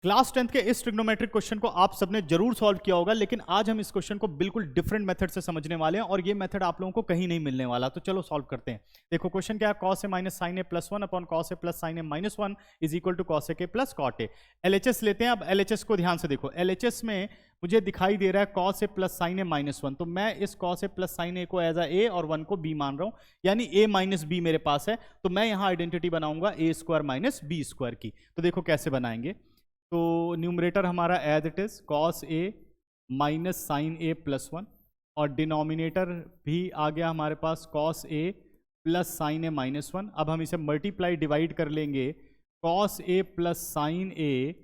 Class 10th के इस trigonometric question को आप सबने जरूर सॉल्व किया होगा, लेकिन आज हम इस क्वेश्चन को बिल्कुल डिफरेंट मेथड से समझने वाले हैं और ये मेथड आप लोगों को कहीं नहीं मिलने वाला। तो चलो सॉल्व करते हैं। देखो क्वेश्चन क्या है, cos a minus sine A plus one upon cos a plus sine A minus one is equal to cos a के प्लस cot a। LHS लेते हैं। अब LHS को ध्यान से देखो। LHS में मुझे दिखाई दे रहा है cos a plus sine A minus one, तो मैं इस cos a प्लस साइन ए को एज ए और वन को b मान रहा हूं, यानी a माइनस बी मेरे पास है। तो मैं यहां आइडेंटिटी बनाऊंगा a square minus B square की। तो देखो कैसे बनाएंगे। तो न्यूमरेटर हमारा as it is cos a minus sine A plus one, और डिनोमिनेटर भी आ गया हमारे पास cos a plus sine A minus one. अब हम इसे मल्टीप्लाई डिवाइड कर लेंगे, cos a plus sine A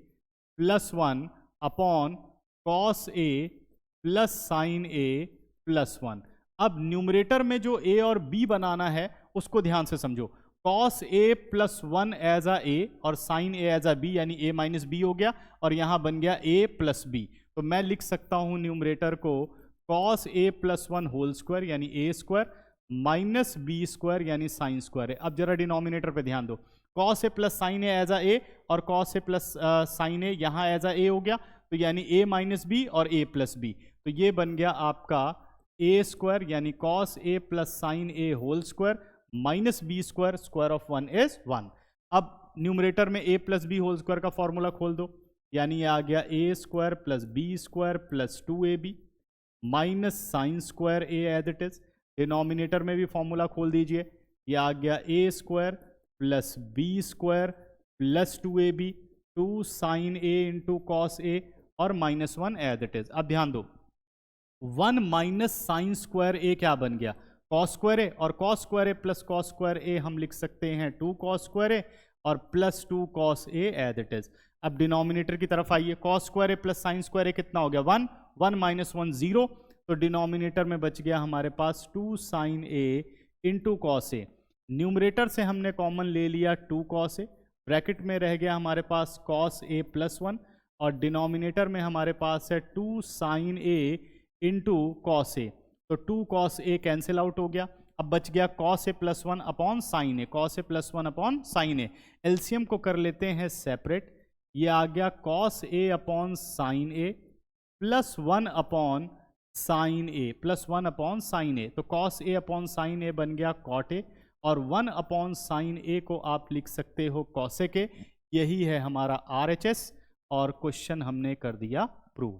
plus one upon cos a plus sine A plus one. अब न्यूमरेटर में जो a और b बनाना है उसको ध्यान से समझो। cos a plus one as a और साइन a एज b, यानी a माइनस बी हो गया, और यहां बन गया a प्लस b। तो मैं लिख सकता हूं न्यूमरेटर को cos a plus one whole square यानी a square minus B square यानी साइन स्क्वायर है। अब जरा डिनोमिनेटर पे ध्यान दो। cos a plus sine A as a और cos a plus sine A यहां एज a हो गया, तो यानी a माइनस बी और a प्लस बी। तो ये बन गया आपका a स्क्वायर यानी cos a plus sine A whole square minus B square, square of one is one. अब न्यूमरेटर में a plus B whole square का फॉर्मूला खोल दो, यानी आ गया a square plus B square plus 2ab minus sine square a as it is. Denominator में भी फॉर्मूला खोल दीजिए, यह आ गया a square plus B square plus 2ab 2 sine a into cos a और minus one as it is. अब ध्यान दो, 1 माइनस साइन स्क्वायर a क्या बन गया, कॉस स्क्वायर ए, और cos square A plus cos square A हम लिख सकते हैं 2 कॉस स्क्वायर ए और plus 2 cos A as it is. अब डिनोमिनेटर की तरफ आइए, cos square A plus sine square A कितना हो गया 1, 1 माइनस 1 0, तो डिनोमिनेटर में बच गया हमारे पास 2 sign A into cos A. Numerator से हमने कॉमन ले लिया 2 कॉस ए, ब्रैकेट में रह गया हमारे पास कॉस ए प्लस 1, और डिनोमिनेटर में हमारे पास है 2 sign A into cos A. तो 2 cos a कैंसिल आउट हो गया। अब बच गया cos a plus one upon sine A, cos a plus one upon sine A. LCM को कर लेते हैं सेपरेट, ये आ गया cos a upon sine A plus one upon sine A, plus one upon sine A. तो cos a upon sine A बन गया cot a, और 1 अपॉन साइन ए को आप लिख सकते हो cosec a। यही है हमारा RHS, और क्वेश्चन हमने कर दिया प्रूव।